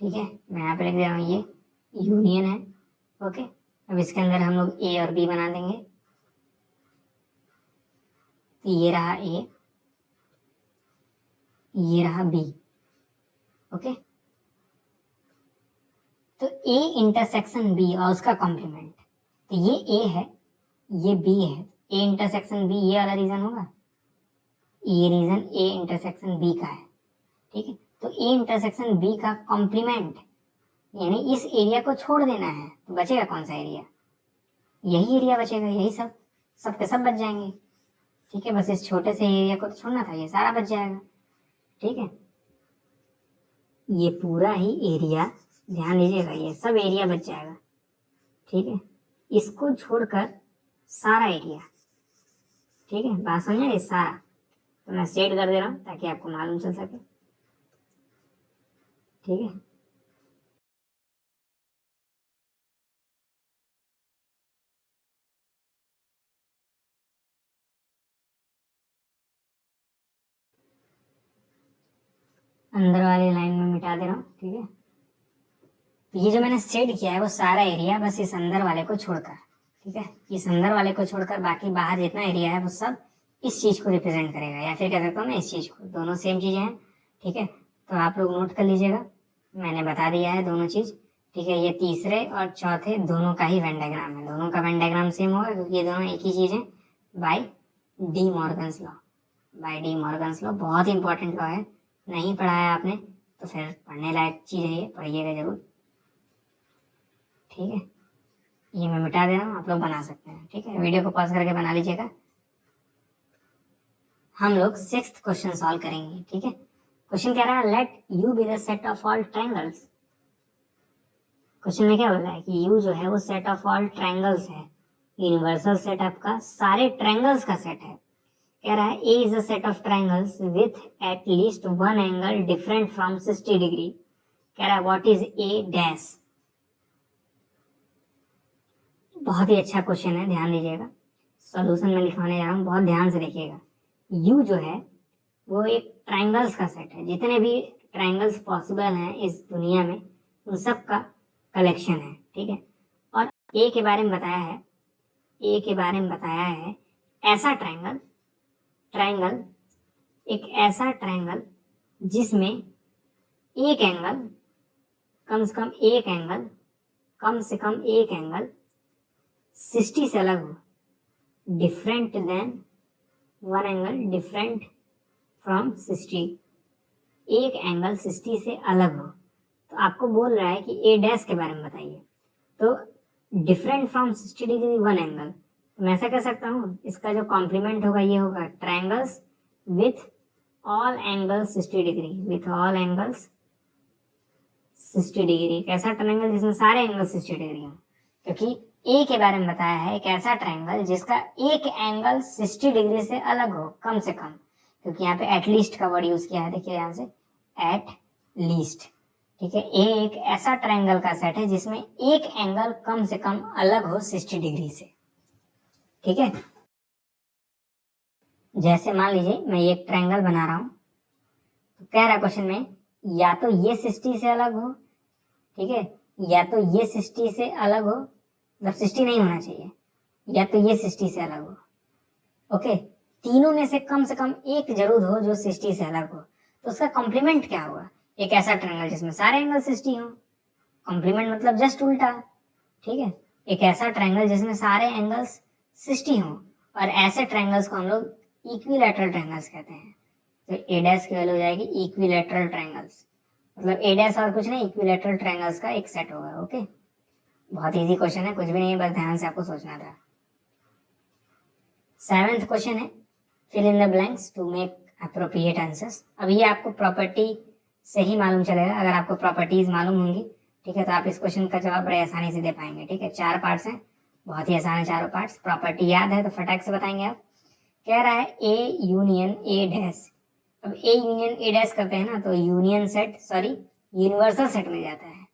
ठीक है, मैं यहाँ पे लिख दे रहा हूँ ये यूनियन है, ओके। अब इसके अंदर हम लोग ए और बी बना देंगे। तो ये रहा ए, ये रहा बी, ओके। तो ए इंटरसेक्शन बी और उसका कॉम्प्लीमेंट, तो ये ए है, ये बी है, ए इंटरसेक्शन बी ये वाला रीजन होगा, ये रीजन ए इंटरसेक्शन बी का है, ठीक है। तो ए इंटरसेक्शन बी का कॉम्प्लीमेंट यानी इस एरिया को छोड़ देना है, तो बचेगा कौन सा एरिया? यही एरिया बचेगा, यही सब के सब बच जाएंगे, ठीक है। बस इस छोटे से एरिया को तो छोड़ना था, ये सारा बच जाएगा, ठीक है। ये पूरा ही एरिया, ध्यान दीजिएगा, ये सब एरिया बच जाएगा, ठीक है। इसको छोड़कर सारा एरिया, ठीक है, बात समझे, ये सारा। तो मैं सेट कर दे रहा हूँ ताकि आपको मालूम चल सके, ठीक है। अंदर वाली लाइन में मिटा दे रहा हूँ, ठीक है। तो ये जो मैंने सेट किया है वो सारा एरिया बस इस अंदर वाले को छोड़कर, ठीक है, इस अंदर वाले को छोड़कर बाकी बाहर जितना एरिया है वो सब इस चीज को रिप्रेजेंट करेगा, या फिर कह सकता हूँ मैं इस चीज को, दोनों सेम चीजें हैं, ठीक है। तो आप लोग नोट कर लीजिएगा, मैंने बता दिया है दोनों चीज, ठीक है। ये तीसरे और चौथे दोनों का ही वेन डायग्राम है, दोनों का वेन डायग्राम सेम होगा क्योंकि ये दोनों एक ही चीज है, by De Morgan's law, by De Morgan's law. बहुत इंपॉर्टेंट लॉ है, नहीं पढ़ा है आपने तो फिर पढ़ने लायक चीज है, ये पढ़िएगा जरूर, ठीक है। ये मैं मिटा दे रहा हूँ, आप लोग बना सकते हैं, ठीक है। वीडियो को पॉज करके बना लीजिएगा। हम लोग 6th क्वेश्चन सॉल्व करेंगे, ठीक है। क्वेश्चन कह रहा है let U be the set of all triangles. Question में क्या बोला है कि यू जो है वो सेट ऑफ ऑल ट्रायंगल्स है, यूनिवर्सल सेट आपका सारे ट्रायंगल्स का सेट है। कह रहा है A is a set of triangles with at least one angle different from 60 degree. कह रहा है व्हाट इज ए डैश। बहुत ही अच्छा क्वेश्चन है, ध्यान दीजिएगा, सॉल्यूशन में लिखवाने जा रहा हूँ, बहुत ध्यान से देखिएगा। यू जो है वो एक ट्रायंगल्स का सेट है, जितने भी ट्रायंगल्स पॉसिबल हैं इस दुनिया में उन सब का कलेक्शन है, ठीक है। और ए के बारे में बताया है, ए के बारे में बताया है ऐसा ट्रायंगल, ट्रायंगल एक ऐसा ट्रायंगल जिसमें एक एंगल कम से कम एक एंगल कम से कम एक एंगल 60 से अलग हो, different than one angle different from 60, एक एंगल 60 से अलग हो। तो आपको बोल रहा है कि ए डैश के बारे में बताइए, तो different from 60 degree one angle, तो मैं ऐसा कह सकता हूँ इसका जो कॉम्प्लीमेंट होगा ये होगा triangles with all angles 60 degree, with all angles 60 degree. एक ऐसा ट्रायंगल जिसमें सारे एंगल 60 डिग्री हो, क्योंकि ए के बारे में बताया है एक ऐसा ट्रायंगल जिसका एक एंगल 60 डिग्री से अलग हो कम से कम, क्योंकि यहाँ पे एटलीस्ट का वर्ड यूज किया है, देखिए यहाँ से एट लीस्ट, ठीक है। ए एक ऐसा ट्रायंगल का सेट है जिसमें एक एंगल कम से कम अलग हो 60 डिग्री से, ठीक है। जैसे मान लीजिए मैं एक ट्रायंगल बना रहा हूं, तो कह रहा क्वेश्चन में या तो ये 60 से अलग हो, ठीक है, या तो ये 60 से अलग हो, मतलब 60 नहीं होना चाहिए, या तो ये 60 से अलग हो, ओके। तीनों में से कम एक जरूर हो जो 60 से अलग हो, तो उसका कॉम्प्लीमेंट क्या होगा? एक ऐसा ट्रायंगल जिसमें सारे एंगल 60 हो, कॉम्प्लीमेंट मतलब जस्ट उल्टा, ठीक है। एक ऐसा ट्रायंगल जिसमें सारे एंगल्स 60 हो, और ऐसे ट्रायंगल्स को हम लोग इक्विलैटरल ट्रायंगल्स कहते हैं। तो ए डैश की वैल्यू हो जाएगी इक्विलैटरल ट्रायंगल्स, मतलब ए डैश और कुछ नहीं, इक्विलैटरल ट्रायंगल्स का एक सेट होगा, ओके। बहुत इजी क्वेश्चन है, कुछ भी नहीं है, बस ध्यान से आपको सोचना था। 7th क्वेश्चन है fill in the blanks to make appropriate answers. अब ये आपको प्रॉपर्टी से ही मालूम चलेगा, अगर आपको प्रॉपर्टीज मालूम होंगी, ठीक है, तो आप इस क्वेश्चन का जवाब बड़े आसानी से दे पाएंगे, ठीक है। 4 पार्ट्स हैं, बहुत ही आसान है चारों पार्ट्स। प्रॉपर्टी याद है तो फटाक से बताएंगे आप। कह रहा है ए यूनियन ए डैश। अब ए यूनियन ए डैश करते हैं ना तो union set sorry universal set मिल जाता है।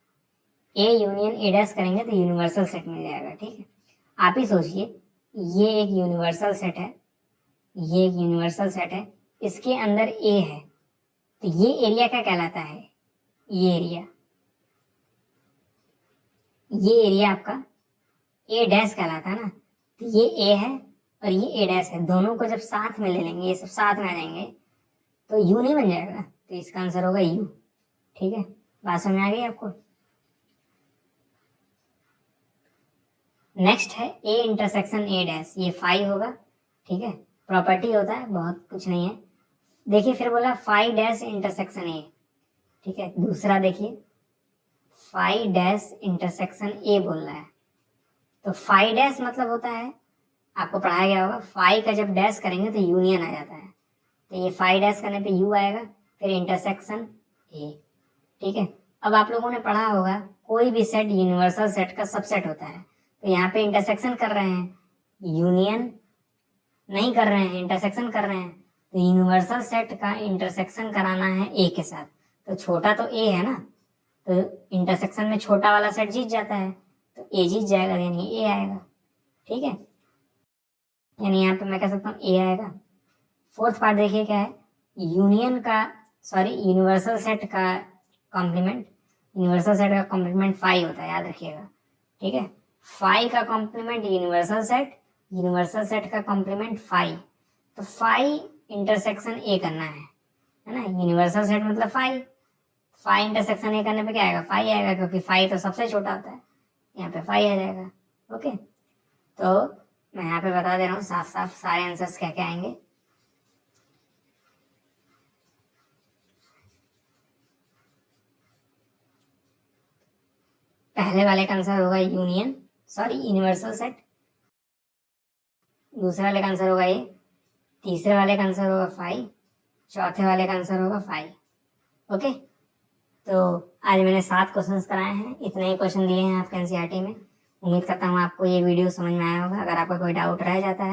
ए यूनियन ए डैश करेंगे तो यूनिवर्सल सेट मिल जाएगा। ठीक है, आप ही सोचिए, ये एक यूनिवर्सल सेट है, ये एक यूनिवर्सल सेट है, इसके अंदर ए है, तो ये एरिया क्या कहलाता है? ये एरिया आपका ए डैश कहलाता है ना। तो ये ए है और ये ए डैश है, दोनों को जब साथ में ले लेंगे, ये सब साथ में आ जाएंगे तो यू नहीं बन जाएगा, तो इसका आंसर होगा यू। ठीक है, बात समझ आ गई आपको? नेक्स्ट है ए इंटरसेक्शन ए डैश, ये फाई होगा। ठीक है, प्रॉपर्टी होता है, बहुत कुछ नहीं है। देखिए फिर बोला फाई डैश इंटरसेक्शन ए। ठीक है, दूसरा देखिए फाई डैश इंटरसेक्शन ए बोल रहा है, तो फाई डैश मतलब होता है, आपको पढ़ाया गया होगा, फाई का जब डैश करेंगे तो यूनियन आ जाता है, तो ये फाई डैश करने पे यू आएगा, फिर इंटरसेक्शन ए। ठीक है, अब आप लोगों ने पढ़ा होगा कोई भी सेट यूनिवर्सल सेट का सबसेट होता है, तो यहाँ पे इंटरसेक्शन कर रहे हैं, यूनियन नहीं कर रहे हैं, इंटरसेक्शन कर रहे हैं, तो यूनिवर्सल सेट का इंटरसेक्शन कराना है ए के साथ, तो छोटा तो ए है ना, तो इंटरसेक्शन में छोटा वाला सेट जीत जाता है, तो ए जीत जाएगा, यानी ए आएगा। ठीक है, यानी यहाँ पे मैं कह सकता हूँ ए आएगा। फोर्थ पार्ट देखिए क्या है, यूनियन का सॉरी यूनिवर्सल सेट का कॉम्प्लीमेंट, यूनिवर्सल सेट का कॉम्प्लीमेंट फाई होता है, याद रखिएगा। ठीक है, फाई का complement universal set, universal set का कॉम्प्लीमेंट फाई, तो फाई इंटरसेक्शन ए करना है ना, यूनिवर्सल सेट मतलब फाई, फाई इंटरसेक्शन ए करने पे क्या आएगा? फाई आएगा, क्योंकि फाई तो सबसे छोटा होता है, यहाँ पे फाई आ जाएगा। ओके, तो मैं यहाँ पे बता दे रहा हूँ साफ साफ सारे आंसर्स क्या क्या आएंगे। पहले वाले का आंसर होगा यूनियन सॉरी यूनिवर्सल सेट, दूसरे वाले का आंसर होगा ये, तीसरे वाले का आंसर होगा फाई, चौथे वाले का आंसर होगा फाई। ओके, तो आज मैंने 7 क्वेश्चंस कराए हैं, इतने ही क्वेश्चन दिए हैं आपके एनसीईआरटी में। उम्मीद करता हूँ आपको ये वीडियो समझ में आया होगा। अगर आपका कोई डाउट रह जाता है